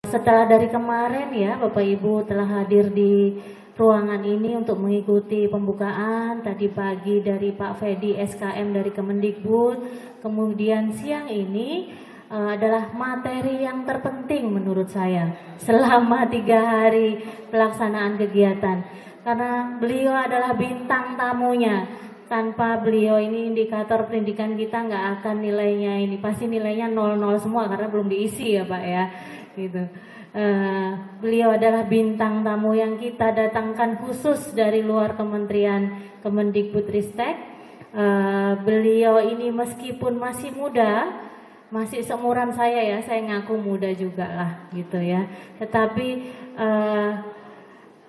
Setelah dari kemarin ya Bapak Ibu telah hadir di ruangan ini untuk mengikuti pembukaan tadi pagi dari Pak Fedi SKM dari Kemendikbud, kemudian siang ini adalah materi yang terpenting menurut saya selama 3 hari pelaksanaan kegiatan, karena beliau adalah bintang tamunya. Tanpa beliau ini indikator pendidikan kita nggak akan nilainya ini pasti nilainya 00 semua karena belum diisi ya Pak ya gitu. Beliau adalah bintang tamu yang kita datangkan khusus dari luar Kementerian Kemendikbudristek. Beliau ini meskipun masih muda, masih seumuran saya ya, saya ngaku muda juga lah gitu ya, tetapi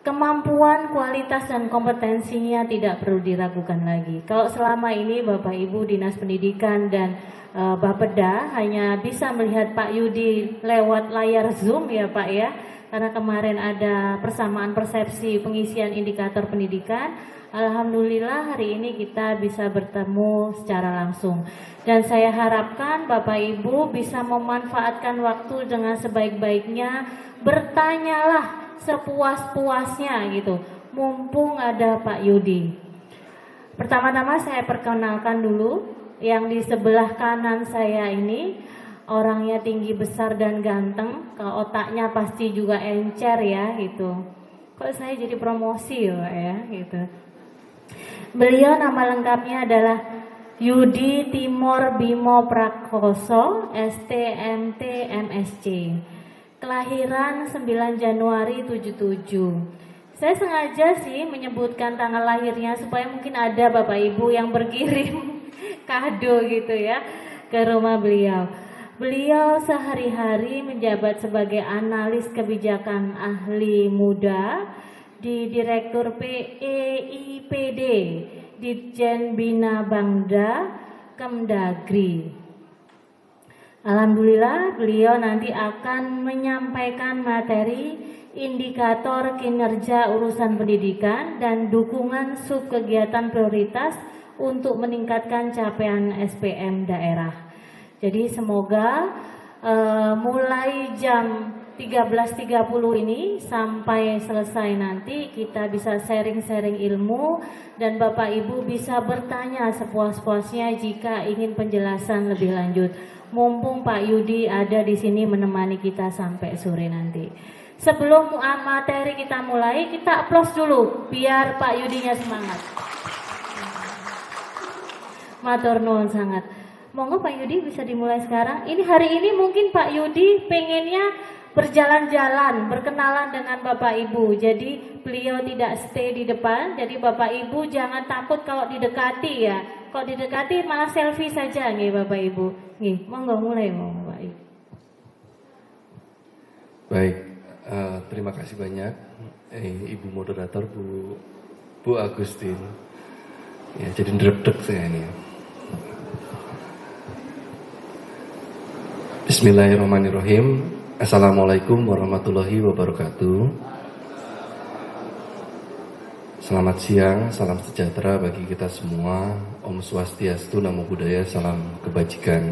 kemampuan, kualitas dan kompetensinya tidak perlu diragukan lagi. Kalau selama ini Bapak Ibu Dinas Pendidikan dan Bapeda hanya bisa melihat Pak Yudi lewat layar Zoom ya Pak ya, karena kemarin ada persamaan persepsi pengisian indikator pendidikan. Alhamdulillah hari ini kita bisa bertemu secara langsung. Dan saya harapkan Bapak Ibu bisa memanfaatkan waktu dengan sebaik-baiknya, bertanyalah sepuas-puasnya gitu, mumpung ada Pak Yudi. Pertama-tama saya perkenalkan dulu, yang di sebelah kanan saya ini orangnya tinggi besar dan ganteng, kalau otaknya pasti juga encer ya gitu. Kok saya jadi promosi ya gitu. Beliau nama lengkapnya adalah Yudi Timor Bimo Prakoso, STMT MSc. Kelahiran 9 Januari 77. Saya sengaja sih menyebutkan tanggal lahirnya supaya mungkin ada Bapak Ibu yang berkirim kado gitu ya ke rumah beliau. Beliau sehari-hari menjabat sebagai analis kebijakan ahli muda di Direktur PEIPD Ditjen Bina Bangda Kemdagri. Alhamdulillah beliau nanti akan menyampaikan materi indikator kinerja urusan pendidikan dan dukungan subkegiatan prioritas untuk meningkatkan capaian SPM daerah. Jadi semoga mulai jam 13.30 ini sampai selesai nanti kita bisa sharing-sharing ilmu dan Bapak Ibu bisa bertanya sepuas-puasnya jika ingin penjelasan lebih lanjut. Mumpung Pak Yudi ada di sini menemani kita sampai sore nanti. Sebelum materi kita mulai, kita aplaus dulu biar Pak Yudinya semangat. Matur nuwun sangat. Monggo Pak Yudi bisa dimulai sekarang. Ini hari ini mungkin Pak Yudi pengennya berjalan-jalan, berkenalan dengan Bapak Ibu. Jadi beliau tidak stay di depan. Jadi Bapak Ibu jangan takut kalau didekati ya. Kalau didekati malah selfie saja nih Bapak Ibu. Nih, monggo mulai monggo Pak Ibu. Baik, terima kasih banyak Ibu moderator Bu Agustin. Ya, jadi ndredeg saya ini. Bismillahirrahmanirrahim. Assalamualaikum warahmatullahi wabarakatuh. Selamat siang, salam sejahtera bagi kita semua. Om Swastiastu, Namo Buddhaya, salam kebajikan.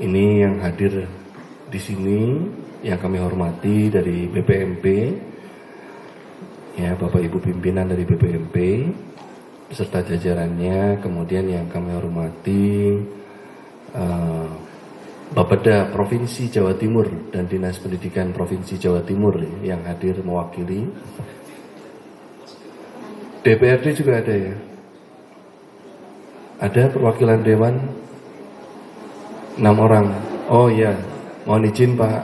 Ini yang hadir di sini, yang kami hormati dari BPMP, ya Bapak Ibu pimpinan dari BPMP beserta jajarannya. Kemudian yang kami hormati Bapeda Provinsi Jawa Timur dan Dinas Pendidikan Provinsi Jawa Timur yang hadir mewakili. DPRD juga ada ya? Ada perwakilan Dewan 6 orang. Oh iya, mohon izin Pak.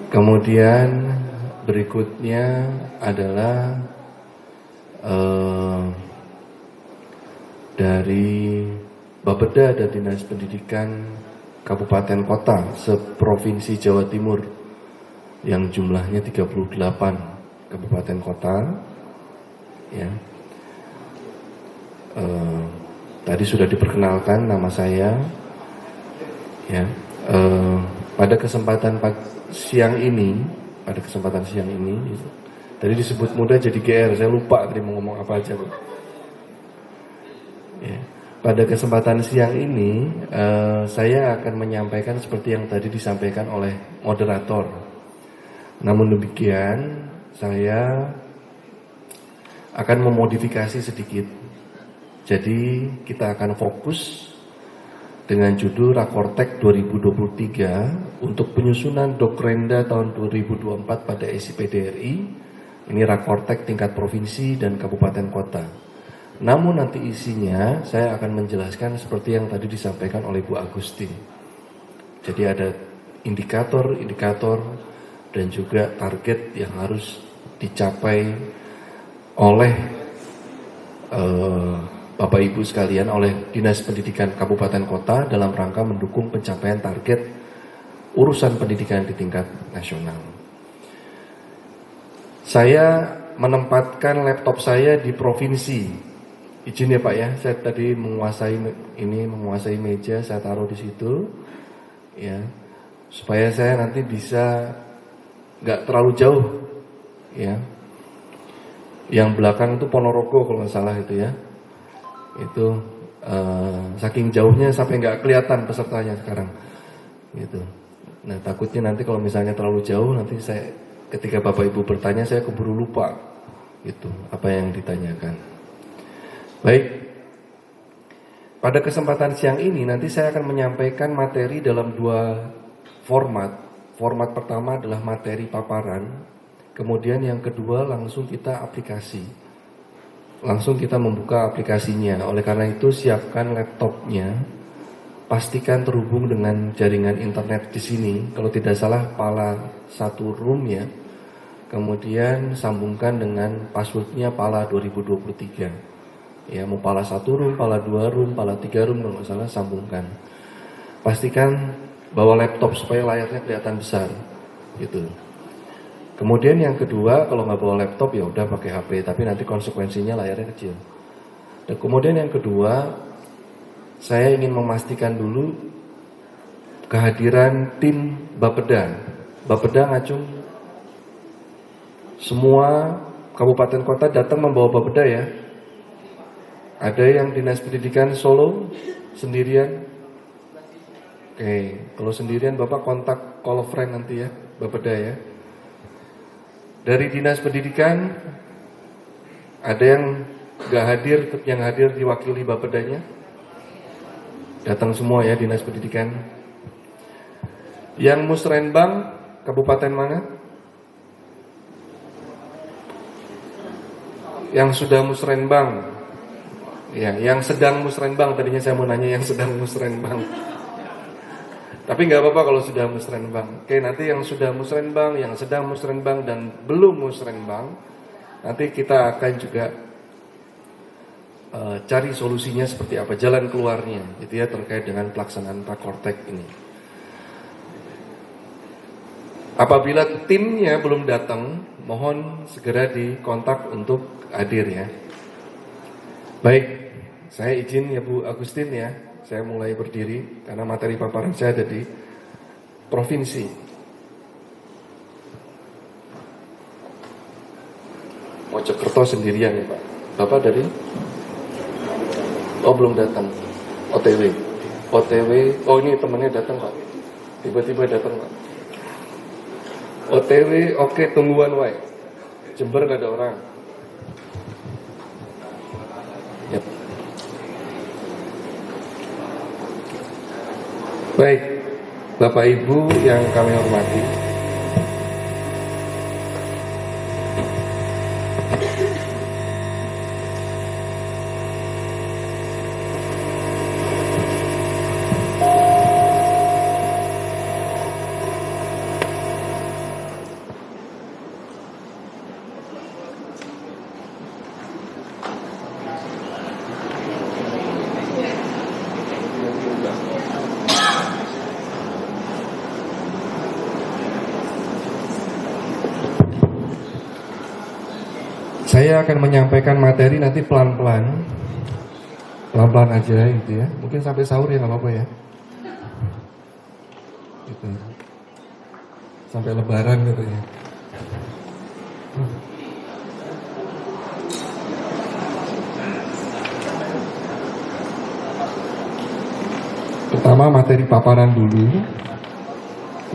Kemudian berikutnya adalah dari Bapeda dan Dinas Pendidikan Kabupaten Kota seprovinsi Jawa Timur yang jumlahnya 38 kabupaten kota, ya. Tadi sudah diperkenalkan nama saya, ya. Pada kesempatan siang ini, tadi disebut muda jadi GR, saya lupa tadi mau ngomong apa aja, Bu. Ya. pada kesempatan siang ini saya akan menyampaikan seperti yang tadi disampaikan oleh moderator. Namun demikian, saya akan memodifikasi sedikit. Jadi kita akan fokus dengan judul Rakortek 2023 untuk penyusunan Dokrenda tahun 2024 pada SIPDRI. Ini Rakortek tingkat provinsi dan kabupaten kota. Namun nanti isinya saya akan menjelaskan seperti yang tadi disampaikan oleh Bu Agustin. Jadi ada indikator-indikator dan juga target yang harus dicapai oleh Bapak Ibu sekalian, oleh Dinas Pendidikan Kabupaten Kota dalam rangka mendukung pencapaian target urusan pendidikan di tingkat nasional. Saya menempatkan laptop saya di provinsi. Izin ya Pak ya, saya tadi menguasai meja, saya taruh di situ, ya, supaya saya nanti bisa nggak terlalu jauh, ya. Yang belakang itu Ponorogo kalau nggak salah itu ya, itu saking jauhnya sampai nggak kelihatan pesertanya sekarang, gitu. Nah takutnya nanti kalau misalnya terlalu jauh, nanti saya ketika Bapak Ibu bertanya saya keburu lupa, gitu, apa yang ditanyakan. Baik, pada kesempatan siang ini nanti saya akan menyampaikan materi dalam dua format. Format pertama adalah materi paparan, kemudian yang kedua langsung kita aplikasi. Langsung kita membuka aplikasinya. Oleh karena itu siapkan laptopnya, pastikan terhubung dengan jaringan internet di sini. Kalau tidak salah Pala 1 room ya. Kemudian sambungkan dengan passwordnya Pala 2023. Ya, mau Pala 1 room, Pala 2 room, Pala 3 room kalau nggak salah sambungkan. Pastikan bawa laptop supaya layarnya kelihatan besar, gitu. Kemudian yang kedua, kalau nggak bawa laptop ya udah pakai HP, tapi nanti konsekuensinya layarnya kecil. Dan kemudian yang kedua, saya ingin memastikan dulu kehadiran tim Bapeda. Bapeda ngacung semua kabupaten kota datang membawa Bapeda ya. Ada yang Dinas Pendidikan Solo sendirian? Oke, kalau sendirian Bapak kontak call a friend nanti ya, Bapeda ya. Dari Dinas Pendidikan ada yang gak hadir, yang hadir diwakili Bapedanya? Datang semua ya Dinas Pendidikan. Yang Musrenbang kabupaten mana? Yang sudah Musrenbang. Ya, yang sedang musrenbang, tadinya saya mau nanya yang sedang musrenbang. Tapi nggak apa-apa kalau sudah musrenbang. Oke, nanti yang sudah musrenbang, yang sedang musrenbang dan belum musrenbang, nanti kita akan juga cari solusinya seperti apa, jalan keluarnya, gitu ya, terkait dengan pelaksanaan Rakortek ini. Apabila timnya belum datang, mohon segera dikontak untuk hadir ya. Baik. Saya izin ya Bu Agustin ya, saya mulai berdiri karena materi paparan saya ada di provinsi. Mojokerto sendirian ya Pak. Bapak dari? Oh belum datang. OTW. Oh ini temannya datang Pak. Tiba-tiba datang Pak. OTW oke, tungguan wae. Jember gak ada orang. Yep. Baik, Bapak Ibu yang kami hormati, saya akan menyampaikan materi nanti pelan-pelan aja gitu ya. Mungkin sampai sahur ya nggak apa-apa ya. Gitu. Sampai Lebaran gitu ya. pertama materi paparan dulu.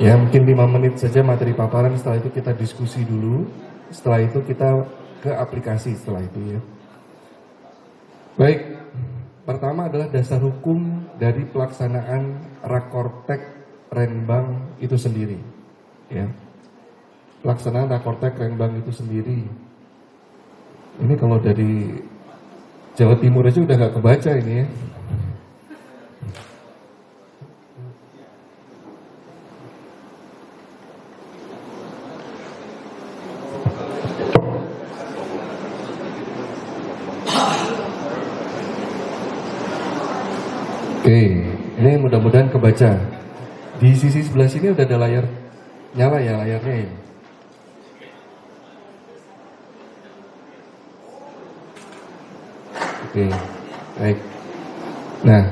Ya, mungkin 5 menit saja materi paparan, setelah itu kita diskusi dulu. Setelah itu kita ke aplikasi setelah itu ya. Baik, pertama adalah dasar hukum dari pelaksanaan Rakortek Renbang itu sendiri. Ya. Pelaksanaan Rakortek Renbang itu sendiri. Ini kalau dari Jawa Timur aja udah gak kebaca ini ya. Oke, ini mudah-mudahan kebaca. Di sisi sebelah sini udah ada layar nyala ya layarnya ya. Oke, baik. Nah,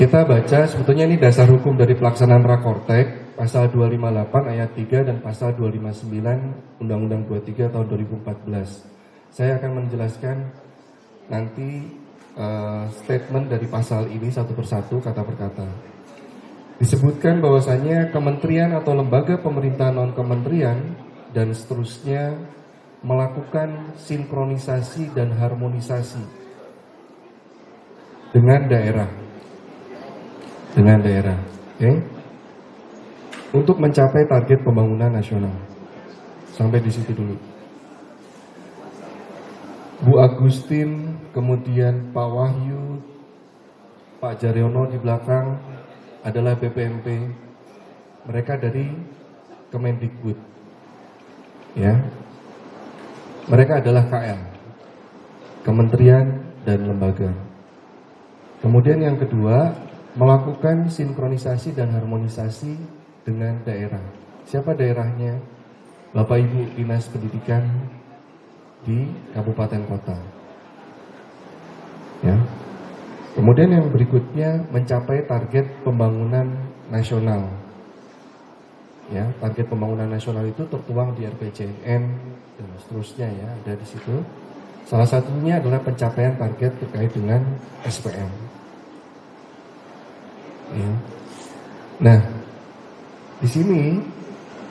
kita baca sebetulnya ini dasar hukum dari pelaksanaan Rakortek, pasal 258 ayat 3 dan pasal 259 Undang-Undang 23 tahun 2014. Saya akan menjelaskan nanti statement dari pasal ini satu persatu kata per kata. Disebutkan bahwasanya kementerian atau lembaga pemerintah non-kementerian dan seterusnya melakukan sinkronisasi dan harmonisasi dengan daerah. Okay? Untuk mencapai target pembangunan nasional. Sampai di situ dulu. Bu Agustin, kemudian Pak Wahyu, Pak Jaryono di belakang adalah BPMP. Mereka dari Kemendikbud. Ya. Mereka adalah KL, kementerian dan lembaga. Kemudian yang kedua, melakukan sinkronisasi dan harmonisasi dengan daerah. Siapa daerahnya? Bapak Ibu Dinas Pendidikan di kabupaten kota. Ya. Kemudian yang berikutnya mencapai target pembangunan nasional. Ya, target pembangunan nasional itu tertuang di RPJMN dan seterusnya ya, ada di situ. Salah satunya adalah pencapaian target terkait dengan SPM. Ya. Nah, di sini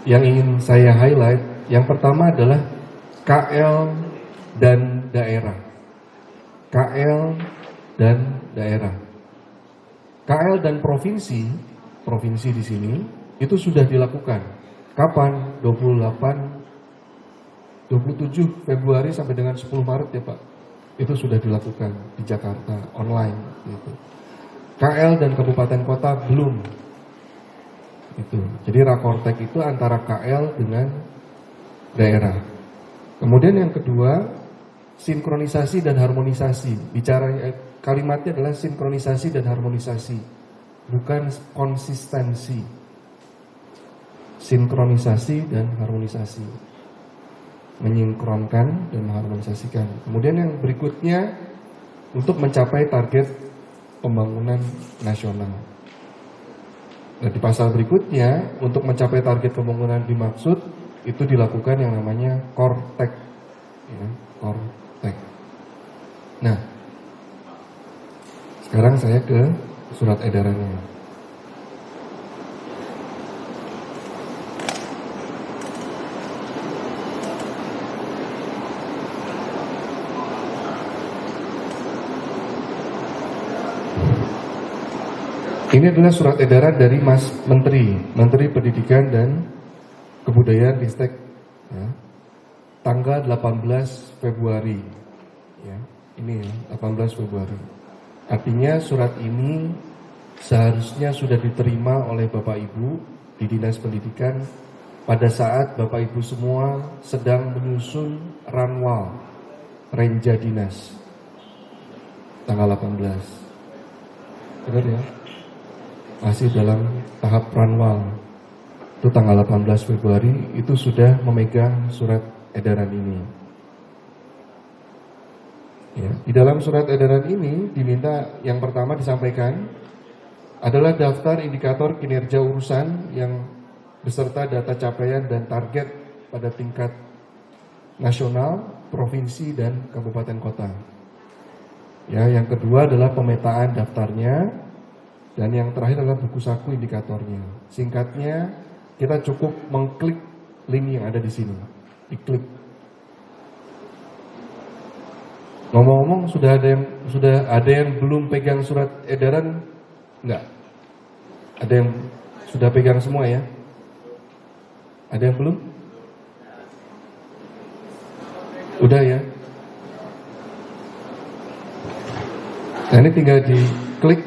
yang ingin saya highlight, yang pertama adalah KL dan daerah. KL dan daerah. KL dan provinsi di sini itu sudah dilakukan. Kapan? 27 Februari sampai dengan 10 Maret ya Pak. Itu sudah dilakukan di Jakarta online gitu. KL dan kabupaten kota belum. Itu. Jadi Rakortek itu antara KL dengan daerah. Kemudian yang kedua, sinkronisasi dan harmonisasi. Kalimatnya adalah sinkronisasi dan harmonisasi, bukan konsistensi. Sinkronisasi dan harmonisasi, menyinkronkan dan mengharmonisasikan. Kemudian yang berikutnya, untuk mencapai target pembangunan nasional. Nah, di pasal berikutnya, untuk mencapai target pembangunan dimaksud, itu dilakukan yang namanya Kortek. Ya, Kortek. Nah, sekarang saya ke surat edarannya. Ini adalah surat edaran dari Mas Menteri Pendidikan dan Kebudayaan Ristek ya, tanggal 18 Februari ya, ini ya, 18 Februari. Artinya surat ini seharusnya sudah diterima oleh Bapak Ibu di Dinas Pendidikan pada saat Bapak Ibu semua sedang menyusun ranwal Renja Dinas tanggal 18. Benar ya? Masih dalam tahap ranwal. Itu tanggal 18 Februari itu sudah memegang surat edaran ini. Ya, di dalam surat edaran ini diminta yang pertama disampaikan adalah daftar indikator kinerja urusan yang beserta data capaian dan target pada tingkat nasional, provinsi dan kabupaten kota. Ya, yang kedua adalah pemetaan daftarnya. Dan yang terakhir adalah buku saku indikatornya. Singkatnya, kita cukup mengklik link yang ada di sini. Diklik. Ngomong-ngomong, sudah ada yang belum pegang surat edaran? Enggak. Ada yang sudah pegang semua ya? Ada yang belum? Udah ya? Nah, ini tinggal diklik.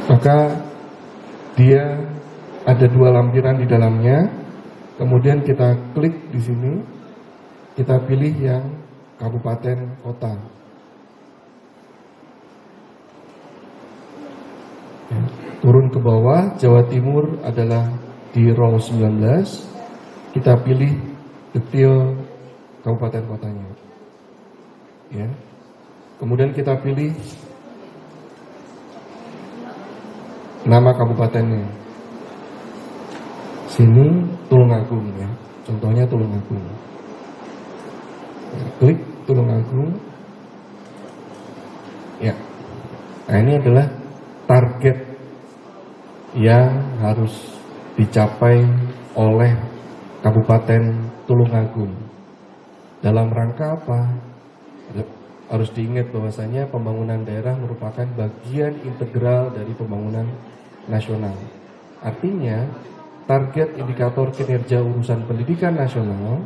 Maka dia ada 2 lampiran di dalamnya. Kemudian kita klik di sini. Kita pilih yang kabupaten kota. Ya, turun ke bawah, Jawa Timur adalah di row 19. Kita pilih detail kabupaten kotanya. Ya. Kemudian kita pilih nama kabupatennya. Sini Tulungagung ya. Contohnya Tulungagung. Ya, klik Tulungagung. Ya. Nah, ini adalah target yang harus dicapai oleh Kabupaten Tulungagung. Dalam rangka apa? Harus diingat bahwasanya pembangunan daerah merupakan bagian integral dari pembangunan nasional. Artinya, target indikator kinerja urusan pendidikan nasional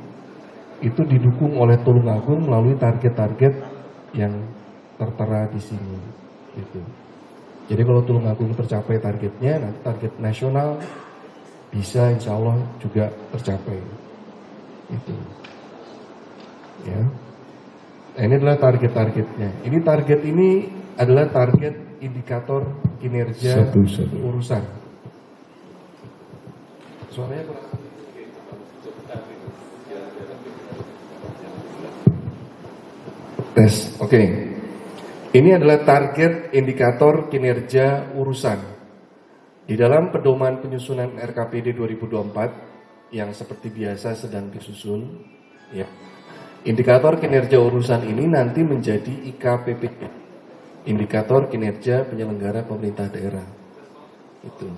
itu didukung oleh Tulungagung melalui target-target yang tertera di sini. Gitu. Jadi kalau Tulungagung tercapai targetnya, nanti target nasional bisa insya Allah juga tercapai. Itu. Ya. Nah, ini adalah target-targetnya. Ini target ini adalah target indikator kinerja urusan. Suaranya kurang. Tes, oke. Ini adalah target indikator kinerja urusan. Di dalam pedoman penyusunan RKPD 2024 yang seperti biasa sedang disusun, ya. Indikator kinerja urusan ini nanti menjadi IKPP, indikator kinerja penyelenggara pemerintah daerah. Itu.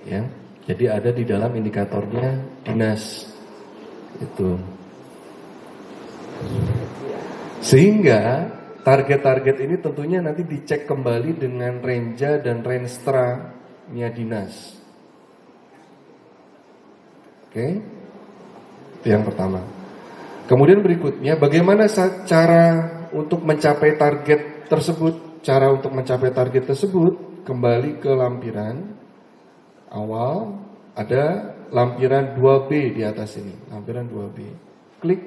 Ya. Jadi ada di dalam indikatornya dinas. Itu. Sehingga target-target ini tentunya nanti dicek kembali dengan renja dan renstra-nya dinas. Oke. Itu yang pertama. Kemudian berikutnya, bagaimana cara untuk mencapai target tersebut? Cara untuk mencapai target tersebut, kembali ke lampiran awal, ada lampiran 2B di atas ini, lampiran 2B. Klik.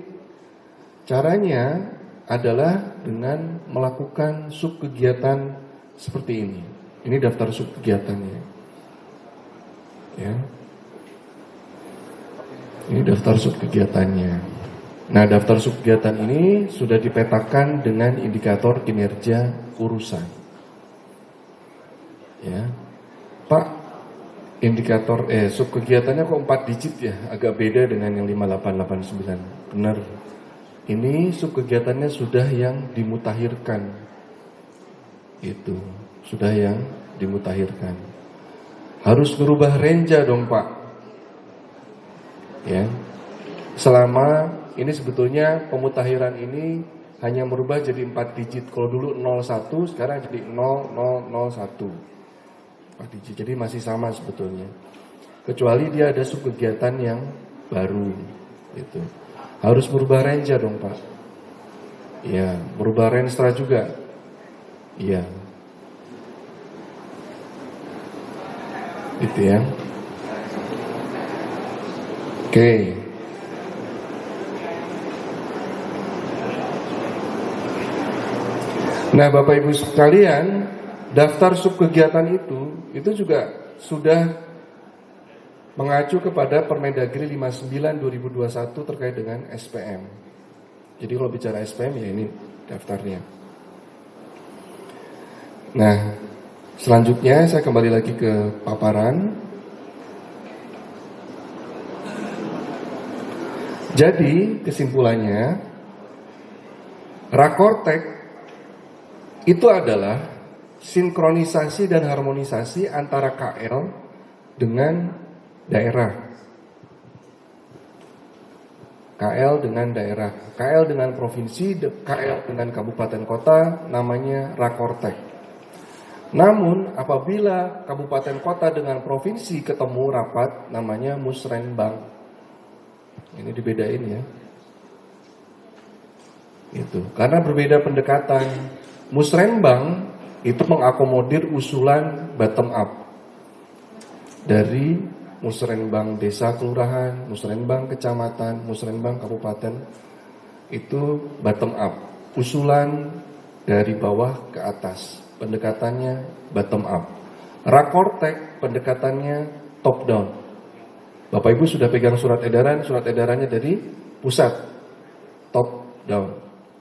Caranya adalah dengan melakukan subkegiatan seperti ini. Ini daftar subkegiatannya. Ya. Ini daftar subkegiatannya. Nah, daftar subkegiatan ini sudah dipetakan dengan indikator kinerja urusan. Ya. Pak, indikator subkegiatannya kok 4 digit ya? Agak beda dengan yang 5889. Benar. Ini subkegiatannya sudah yang dimutakhirkan. Itu, sudah yang dimutakhirkan. Harus berubah renja dong, Pak. Ya. Selama ini sebetulnya pemutakhiran ini hanya merubah jadi 4 digit. Kalau dulu 01, sekarang jadi 0001. 4 digit, jadi masih sama sebetulnya. Kecuali dia ada subkegiatan yang baru. Itu. Harus merubah renja dong, Pak. Iya, merubah renstra juga. Iya. Gitu ya. Oke. Nah, Bapak Ibu sekalian, daftar subkegiatan itu juga sudah mengacu kepada Permendagri 59 2021 terkait dengan SPM. Jadi kalau bicara SPM ya ini daftarnya. Nah, selanjutnya saya kembali lagi ke paparan. Jadi kesimpulannya, Rakortek itu adalah sinkronisasi dan harmonisasi antara KL dengan daerah. KL dengan daerah, KL dengan provinsi, KL dengan kabupaten kota, namanya Rakortek. Namun apabila kabupaten kota dengan provinsi ketemu rapat, namanya Musrenbang. Ini dibedain ya. Itu karena berbeda pendekatan. Musrenbang itu mengakomodir usulan bottom up dari musrenbang desa kelurahan, musrenbang kecamatan, musrenbang kabupaten. Itu bottom up, usulan dari bawah ke atas. Pendekatannya bottom up. Rakortek pendekatannya top down. Bapak Ibu sudah pegang surat edarannya dari pusat, top down,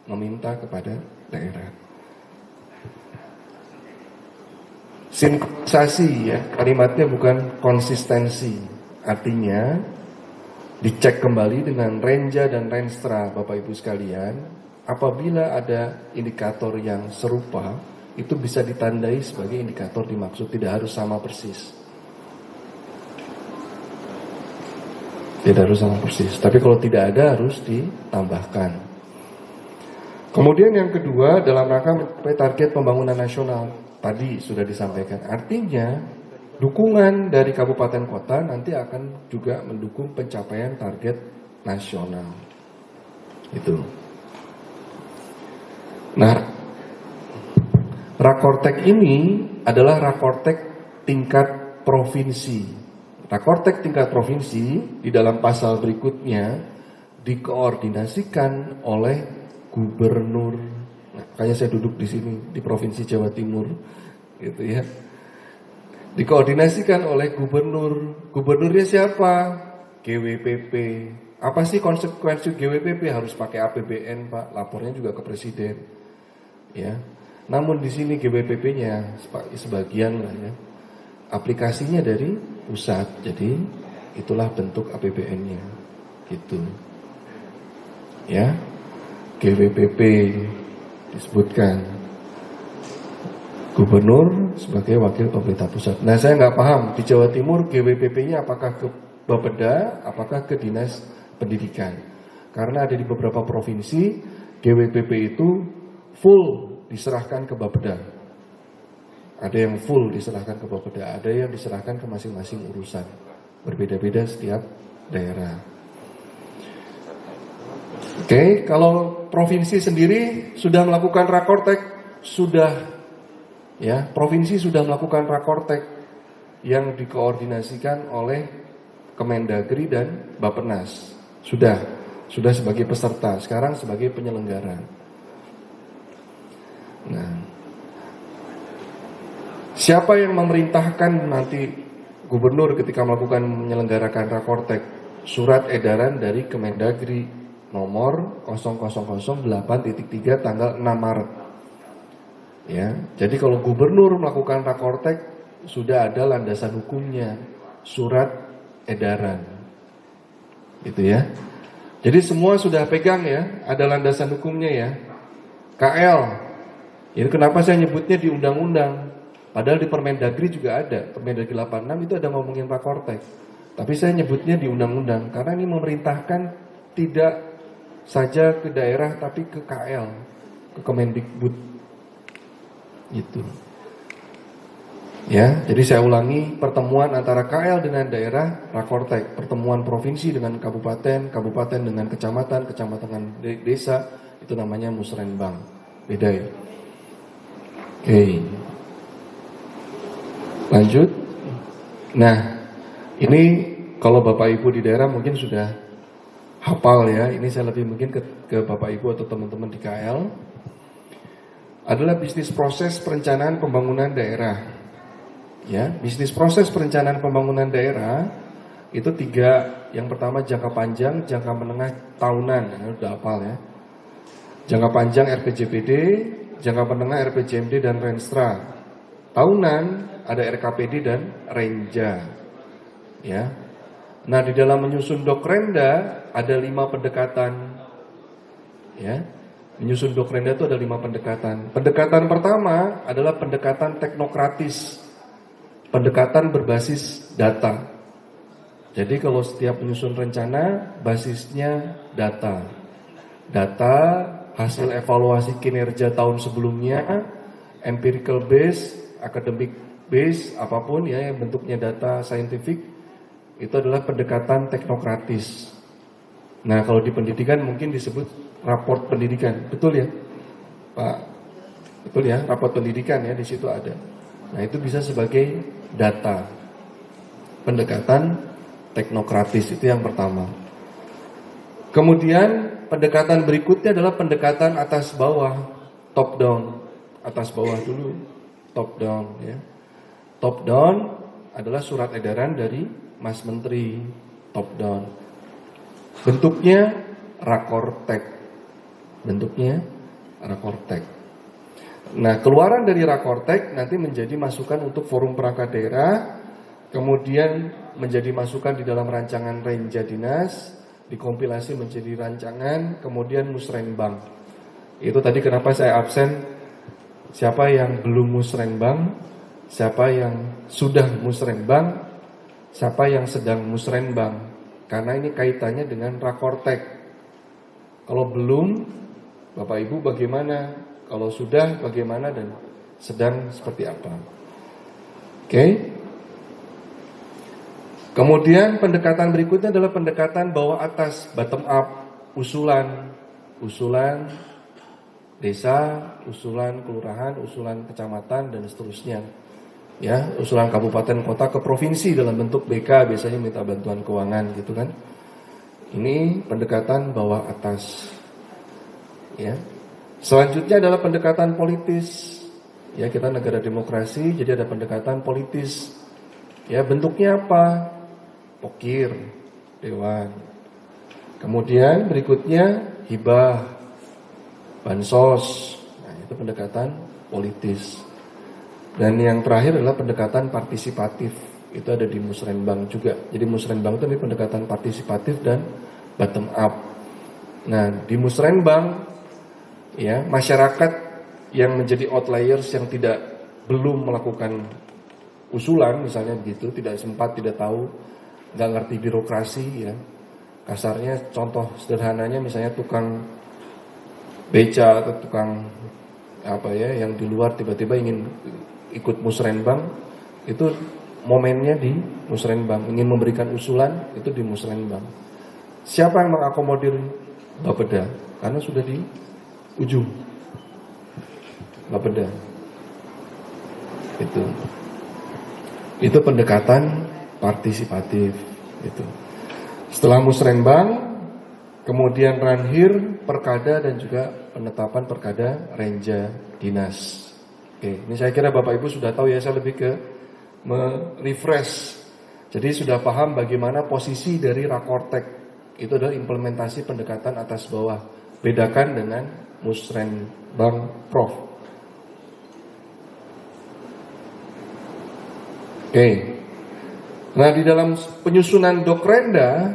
meminta kepada daerah. Sinkronisasi ya, kalimatnya bukan konsistensi. Artinya dicek kembali dengan Renja dan Renstra, Bapak Ibu sekalian. Apabila ada indikator yang serupa, itu bisa ditandai sebagai indikator dimaksud, tidak harus sama persis. Tidak harus sama persis, tapi kalau tidak ada harus ditambahkan. Kemudian yang kedua, dalam rangka mencapai target pembangunan nasional, tadi sudah disampaikan. Artinya, dukungan dari kabupaten kota nanti akan juga mendukung pencapaian target nasional. Itu. Nah, Rakortek ini adalah Rakortek tingkat provinsi. Rakortek tingkat provinsi di dalam pasal berikutnya dikoordinasikan oleh gubernur. Nah, makanya saya duduk di sini di Provinsi Jawa Timur, gitu ya. Dikoordinasikan oleh gubernur. Gubernurnya siapa? GWPP. Apa sih konsekuensi GWPP? Harus pakai APBN, Pak. Lapornya juga ke presiden. Ya. Namun di sini GWPP-nya sebagian lah ya. Aplikasinya dari pusat. Jadi itulah bentuk APBN-nya. Gitu. Ya. GWPP disebutkan gubernur sebagai wakil pemerintah pusat. Nah, saya nggak paham di Jawa Timur GWPP-nya apakah ke Bapeda, apakah ke Dinas Pendidikan. Karena ada di beberapa provinsi GWPP itu full diserahkan ke Bapeda. Ada yang full diserahkan ke Bapeda, ada yang diserahkan ke masing-masing urusan. Berbeda-beda setiap daerah. Oke, kalau provinsi sendiri sudah melakukan Rakortek, sudah ya, provinsi sudah melakukan Rakortek yang dikoordinasikan oleh Kemendagri dan Bappenas. Sudah sebagai peserta, sekarang sebagai penyelenggara. Nah, siapa yang memerintahkan nanti gubernur ketika melakukan menyelenggarakan Rakortek? Surat edaran dari Kemendagri nomor 0008.3 tanggal 6 Maret. Ya, jadi kalau gubernur melakukan Rakortek sudah ada landasan hukumnya, surat edaran. Itu ya. Jadi semua sudah pegang ya, ada landasan hukumnya ya. KL. Ini kenapa saya nyebutnya di undang-undang? Padahal di Permendagri juga ada. Permendagri 86 itu ada ngomongin Rakortek. Tapi saya nyebutnya di undang-undang karena ini memerintahkan tidak saja ke daerah tapi ke KL, ke Kemendikbud. Itu. Ya, jadi saya ulangi, pertemuan antara KL dengan daerah Rakortek, pertemuan provinsi dengan kabupaten, kabupaten dengan kecamatan, kecamatan dengan desa, itu namanya Musrenbang. Beda ya. Oke. Lanjut. Nah, ini kalau Bapak Ibu di daerah mungkin sudah hafal ya. Ini saya lebih mungkin ke Bapak Ibu atau teman-teman di KL. Adalah bisnis proses perencanaan pembangunan daerah. Ya, bisnis proses perencanaan pembangunan daerah itu 3. Yang pertama jangka panjang, jangka menengah, tahunan. Ini udah hafal ya. Jangka panjang RPJPD, jangka menengah RPJMD dan Renstra. Tahunan ada RKPD dan Renja. Ya. Nah, di dalam menyusun Dokrenda ada 5 pendekatan. Ya. Menyusun dokrenda itu ada 5 pendekatan. Pendekatan pertama adalah pendekatan teknokratis. Pendekatan berbasis data. Jadi kalau setiap menyusun rencana, basisnya data. Data, hasil evaluasi kinerja tahun sebelumnya, empirical base, academic base, apapun ya yang bentuknya data scientific, itu adalah pendekatan teknokratis. Nah, kalau di pendidikan mungkin disebut raport pendidikan, betul ya, Pak? Betul ya, raport pendidikan ya di situ ada. Nah, itu bisa sebagai data. Pendekatan teknokratis itu yang pertama. Kemudian pendekatan berikutnya adalah pendekatan atas bawah, top down. Atas bawah dulu, top down ya. Top down adalah surat edaran dari Mas Menteri, top down. Bentuknya rakortek. Bentuknya rakortek. Nah, keluaran dari rakortek nanti menjadi masukan untuk forum perangkat daerah, kemudian menjadi masukan di dalam rancangan renja dinas, dikompilasi menjadi rancangan, kemudian musrenbang. Itu tadi kenapa saya absen. Siapa yang belum musrenbang, siapa yang sudah musrenbang, siapa yang sedang musrenbang. Karena ini kaitannya dengan rakortek. Kalau belum, Bapak Ibu bagaimana? Kalau sudah bagaimana dan sedang seperti apa? Oke. Kemudian pendekatan berikutnya adalah pendekatan bawah atas, bottom up, usulan desa, usulan kelurahan, usulan kecamatan dan seterusnya. Ya, usulan kabupaten kota ke provinsi dalam bentuk BK, biasanya minta bantuan keuangan gitu kan. Ini pendekatan bawah atas. Ya. Selanjutnya adalah pendekatan politis. Ya, kita negara demokrasi, jadi ada pendekatan politis. Ya, bentuknya apa? Pokir, dewan. Kemudian berikutnya hibah, bansos. Nah, itu pendekatan politis. Dan yang terakhir adalah pendekatan partisipatif. Itu ada di musrenbang juga. Jadi musrenbang itu pendekatan partisipatif dan bottom up. Nah, di musrenbang ya, masyarakat yang menjadi outliers yang belum melakukan usulan misalnya begitu, tidak sempat, tidak tahu, nggak ngerti birokrasi ya. Kasarnya contoh sederhananya misalnya tukang beca atau tukang apa ya yang di luar tiba-tiba ingin ikut musrenbang, itu momennya di musrenbang, ingin memberikan usulan itu di musrenbang. Siapa yang mengakomodir Bapeda? Karena sudah di ujung Bapeda. Itu pendekatan partisipatif itu. Setelah musrenbang, kemudian ranhir, perkada dan juga penetapan perkada renja dinas. Oke, ini saya kira Bapak Ibu sudah tahu ya, saya lebih ke merefresh. Jadi sudah paham bagaimana posisi dari rakortek. Itu adalah implementasi pendekatan atas bawah. Bedakan dengan musrenbang prof. Oke. Nah, di dalam penyusunan dokrenda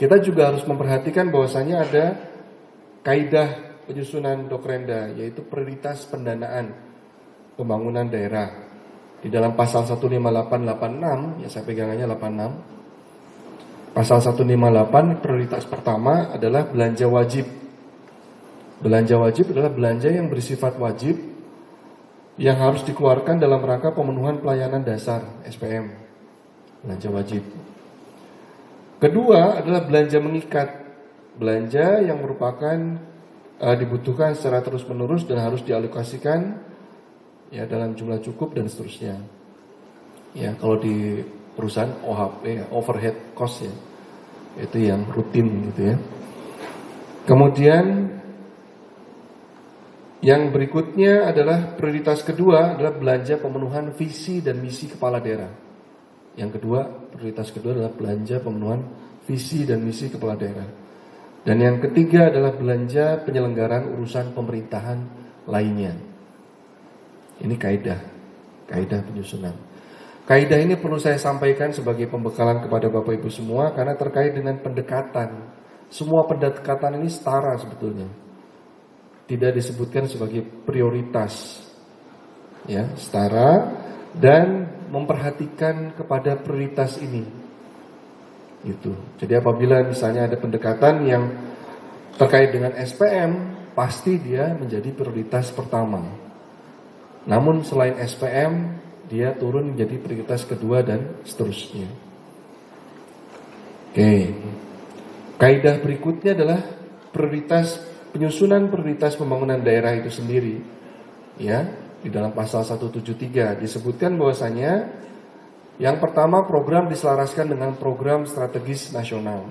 kita juga harus memperhatikan bahwasanya ada kaidah penyusunan dokrenda, yaitu prioritas pendanaan pembangunan daerah. Di dalam pasal 15886, ya saya pegangannya 86. Pasal 158 prioritas pertama adalah belanja wajib. Belanja wajib adalah belanja yang bersifat wajib yang harus dikeluarkan dalam rangka pemenuhan pelayanan dasar SPM. Belanja wajib. Kedua adalah belanja mengikat. Belanja yang merupakan dibutuhkan secara terus-menerus dan harus dialokasikan ya dalam jumlah cukup dan seterusnya. Ya, kalau di perusahaan OHP, overhead cost ya, itu yang rutin gitu ya. Kemudian yang berikutnya adalah prioritas kedua adalah belanja pemenuhan visi dan misi kepala daerah. Yang kedua, prioritas kedua adalah belanja pemenuhan visi dan misi kepala daerah. Dan yang ketiga adalah belanja penyelenggaraan urusan pemerintahan lainnya. Ini kaidah penyusunan. Kaidah ini perlu saya sampaikan sebagai pembekalan kepada Bapak Ibu semua karena terkait dengan pendekatan. Semua pendekatan ini setara sebetulnya. tidak disebutkan sebagai prioritas, ya, setara dan memperhatikan kepada prioritas ini. Itu. Jadi apabila misalnya ada pendekatan yang terkait dengan SPM, pasti dia menjadi prioritas pertama. Namun selain SPM, dia turun menjadi prioritas kedua dan seterusnya. Oke. Kaidah berikutnya adalah penyusunan prioritas pembangunan daerah itu sendiri. Ya, di dalam pasal 173 disebutkan bahwasanya yang pertama program diselaraskan dengan program strategis nasional.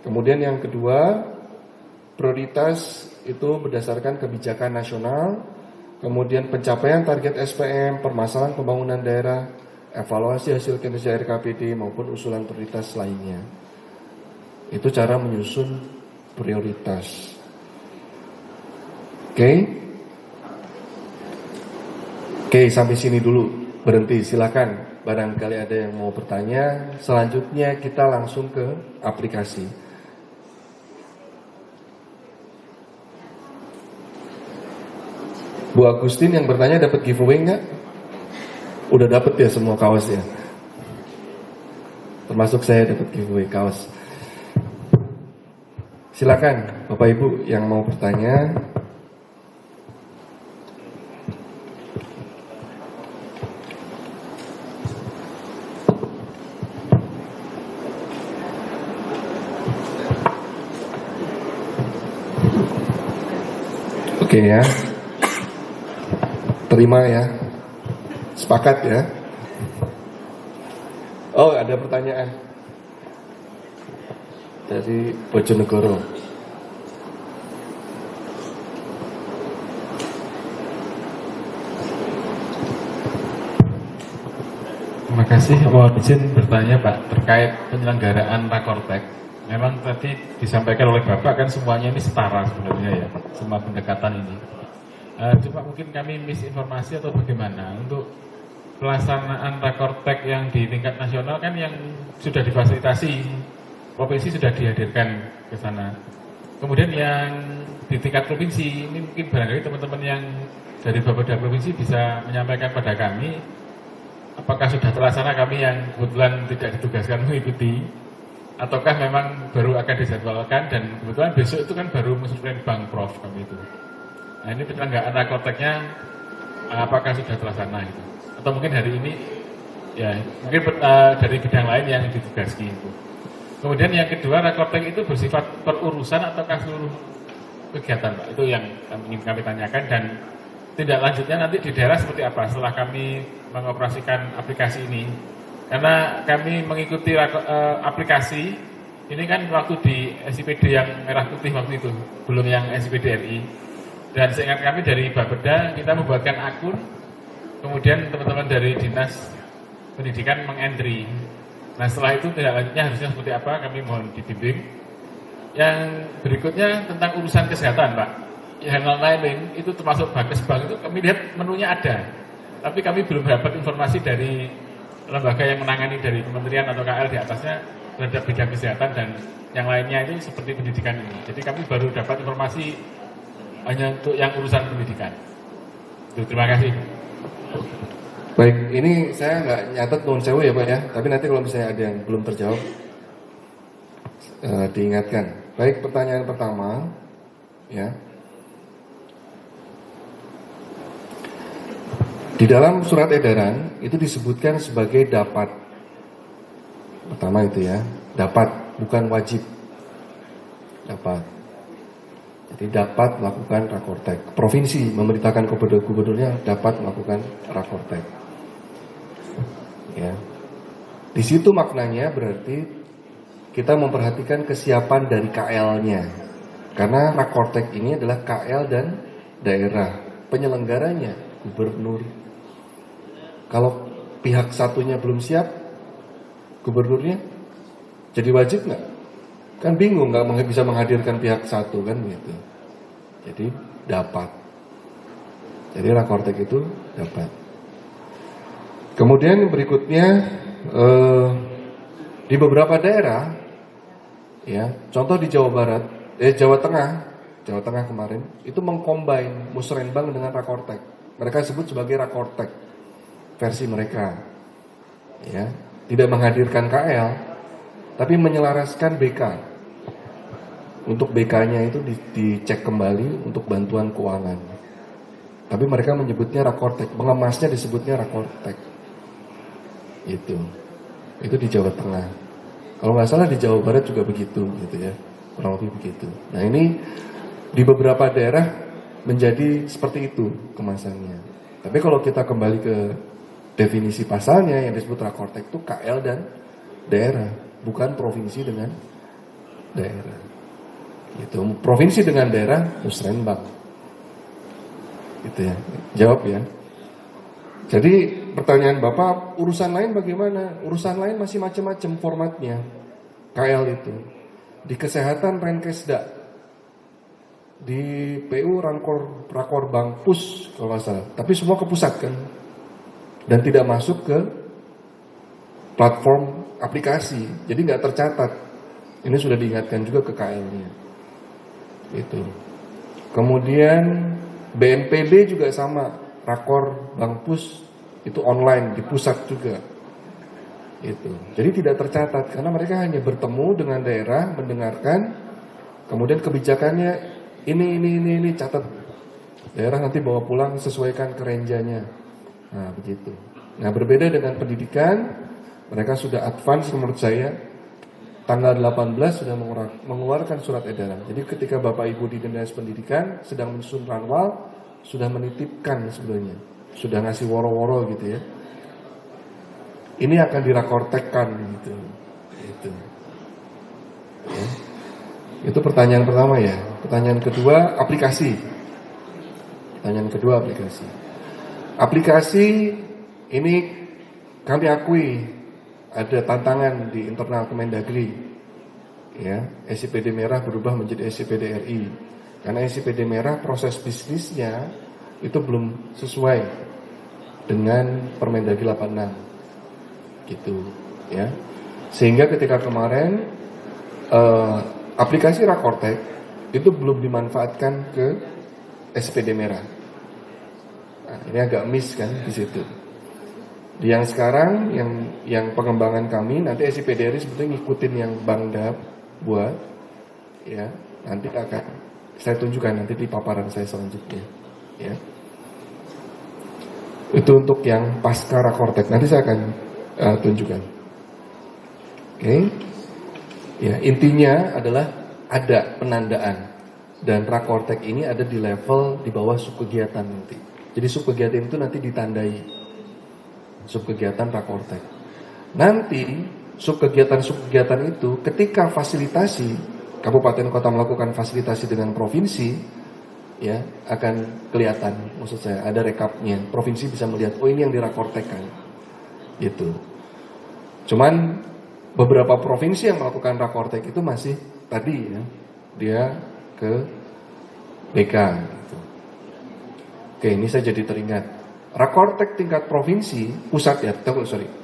Kemudian yang kedua, prioritas itu berdasarkan kebijakan nasional. Kemudian pencapaian target SPM, permasalahan pembangunan daerah, evaluasi hasil kinerja RKPD maupun usulan prioritas lainnya. Itu cara menyusun prioritas. Oke, sampai sini dulu. Berhenti, silakan. Barangkali ada yang mau bertanya. Selanjutnya kita langsung ke aplikasi. Bu Agustin yang bertanya dapat giveaway nggak? Udah dapat ya semua kaos ya. Termasuk saya dapat giveaway kaos. Silakan Bapak Ibu yang mau bertanya. Oke ya. Terima ya. Sepakat ya. Oh, ada pertanyaan dari Bojonegoro. Terima kasih. Mohon izin bertanya Pak terkait penyelenggaraan Rakortek. Memang tadi disampaikan oleh Bapak kan semuanya ini setara sebenarnya ya, semua pendekatan ini. Cuma mungkin kami misinformasi atau bagaimana untuk pelaksanaan Rakortek yang di tingkat nasional kan yang sudah difasilitasi, provinsi sudah dihadirkan ke sana. Kemudian yang di tingkat provinsi ini mungkin barangkali teman-teman yang dari Bapeda provinsi bisa menyampaikan pada kami apakah sudah terlaksana, kami yang kebetulan tidak ditugaskan mengikuti, ataukah memang baru akan dijadwalkan dan kebetulan besok itu kan baru mensupport Bank Prof kami itu. Nah ini penyelenggaraan Rakorteknya apakah sudah terlaksana gitu? Atau mungkin hari ini ya mungkin dari bidang lain yang ditugasi itu. Kemudian yang kedua, Rakortek itu bersifat perurusan ataukah seluruh kegiatan Pak? Itu yang ingin kami tanyakan, dan tindak lanjutnya nanti di daerah seperti apa setelah kami mengoperasikan aplikasi ini. Karena kami mengikuti aplikasi ini kan waktu di SIPD yang merah putih waktu itu, belum yang SIPD RI. Dan seingat kami dari Bapeda kita membuatkan akun, kemudian teman-teman dari Dinas Pendidikan mengentry. Nah setelah itu tindak lanjutnya harusnya seperti apa, kami mohon dibimbing. Yang berikutnya tentang urusan kesehatan Pak, yang non-lining itu termasuk Bakesbang itu kami lihat menunya ada, tapi kami belum dapat informasi dari lembaga yang menangani dari kementerian atau KL di atasnya terhadap bidang kesehatan dan yang lainnya itu seperti pendidikan ini. Jadi kami baru dapat informasi hanya untuk yang urusan pendidikan. Terima kasih. Baik, ini saya nggak nyatet nuwun sewu ya Pak ya, tapi nanti kalau misalnya ada yang belum terjawab diingatkan. Baik, pertanyaan pertama ya. Di dalam surat edaran itu disebutkan sebagai dapat. Pertama itu ya, dapat, bukan wajib. Dapat. Jadi dapat melakukan Rakortek. Provinsi memerintahkan kepada gubernurnya dapat melakukan Rakortek. Ya. Di situ maknanya berarti kita memperhatikan kesiapan dari KL-nya. Karena Rakortek ini adalah KL dan daerah. Penyelenggaranya gubernur. Kalau pihak satunya belum siap, gubernurnya jadi wajib nggak? Kan bingung, nggak bisa menghadirkan pihak satu kan gitu. Jadi dapat. Jadi Rakortek itu dapat. Kemudian berikutnya di beberapa daerah, ya, contoh di Jawa Barat, Jawa Tengah, Jawa Tengah kemarin, itu mengcombine Musrenbang dengan Rakortek. Mereka sebut sebagai Rakortek versi mereka. Ya, tidak menghadirkan KL, tapi menyelaraskan BK. Untuk BK-nya itu dicek kembali untuk bantuan keuangan. Tapi mereka menyebutnya Rakortek, mengemasnya disebutnya Rakortek. Itu di Jawa Tengah. Kalau nggak salah di Jawa Barat juga begitu, gitu ya, kurang lebih begitu. Nah ini di beberapa daerah menjadi seperti itu kemasannya. Tapi kalau kita kembali ke definisi pasalnya yang disebut Rakortek itu KL dan daerah, bukan provinsi dengan daerah. Itu provinsi dengan daerah Musrenbang. Gitu ya. Jawab ya. Jadi pertanyaan Bapak, urusan lain bagaimana? Urusan lain masih macam-macam formatnya. KL itu. Di kesehatan Renkesda. Di PU Rakorbang Pus kalau nggak salah. Tapi semua ke pusat kan. Dan tidak masuk ke platform aplikasi. Jadi nggak tercatat. Ini sudah diingatkan juga ke KL-nya. Itu. Kemudian BNPB juga sama. Rakor Bang Pus itu online di pusat juga. Itu. Jadi tidak tercatat karena mereka hanya bertemu dengan daerah, mendengarkan, kemudian kebijakannya ini catat. Daerah nanti bawa pulang sesuaikan kerenjanya. Nah, begitu. Nah, berbeda dengan pendidikan, mereka sudah advance menurut saya. Tanggal 18 sudah mengeluarkan surat edaran. Jadi ketika Bapak Ibu di Dinas Pendidikan sedang menyusun ranwal, sudah menitipkan sebenarnya, sudah ngasih woro-woro gitu ya. Ini akan dirakortekkan gitu. Ya. Itu pertanyaan pertama ya. Pertanyaan kedua, aplikasi. Aplikasi ini kami akui ada tantangan di internal Kemendagri. Ya, SIPD merah berubah menjadi SIPD RI. Karena SIPD merah proses bisnisnya itu belum sesuai dengan Permendagri 86 gitu ya. Sehingga ketika kemarin aplikasi Rakortek itu belum dimanfaatkan ke SIPD merah. Nah, ini agak miss kan di situ. Yang sekarang yang pengembangan kami nanti SIPD RI sebetulnya ngikutin yang Bangdap buat ya. Nanti akan saya tunjukkan nanti di paparan saya selanjutnya ya. Itu untuk yang pasca Rakortek nanti saya akan tunjukkan. Oke. Ya, intinya adalah ada penandaan dan Rakortek ini ada di level di bawah subkegiatan nanti. Jadi subkegiatan itu nanti ditandai subkegiatan Rakortek. Nanti subkegiatan itu ketika fasilitasi kabupaten kota melakukan fasilitasi dengan provinsi, ya akan kelihatan. Maksud saya ada rekapnya. Provinsi bisa melihat, oh ini yang dirakortekkan, gitu. Cuman beberapa provinsi yang melakukan rakortek itu masih tadi ya, dia ke BK. Gitu. Oke, ini saya jadi teringat. Rakortek tingkat provinsi pusat ya,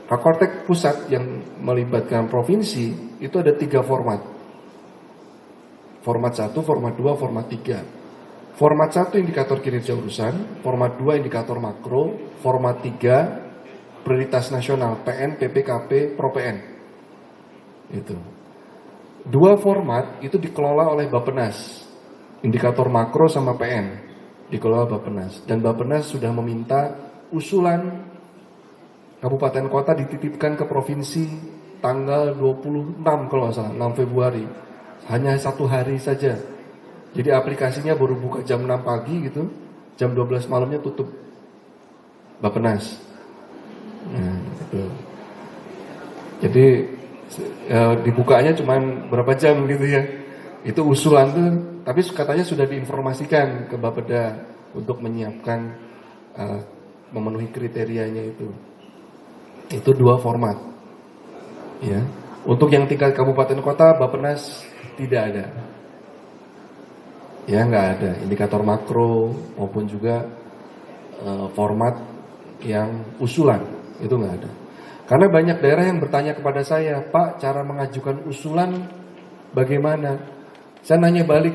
Rakortek pusat yang melibatkan provinsi itu ada 3 format. Format 1, format 2, format 3. Format 1 indikator kinerja urusan, format 2 indikator makro, format 3 prioritas nasional, PN, PPKP, ProPN. Itu. 2 format itu dikelola oleh Bappenas. Indikator makro sama PN dikelola Bappenas. Dan Bappenas sudah meminta usulan kabupaten kota dititipkan ke provinsi tanggal 26 kalau nggak salah, 6 Februari. Hanya 1 hari saja. Jadi aplikasinya baru buka jam 6 pagi gitu, jam 12 malamnya tutup Bappenas. Nah, gitu. Jadi dibukanya cuma berapa jam gitu ya. Itu usulan tuh, tapi katanya sudah diinformasikan ke Bapeda untuk menyiapkan memenuhi kriterianya itu. Itu 2 format. Ya. Untuk yang tingkat kabupaten kota Bappenas tidak ada. Ya, nggak ada indikator makro maupun juga format yang usulan, itu nggak ada. Karena banyak daerah yang bertanya kepada saya, Pak, cara mengajukan usulan bagaimana? Saya nanya balik,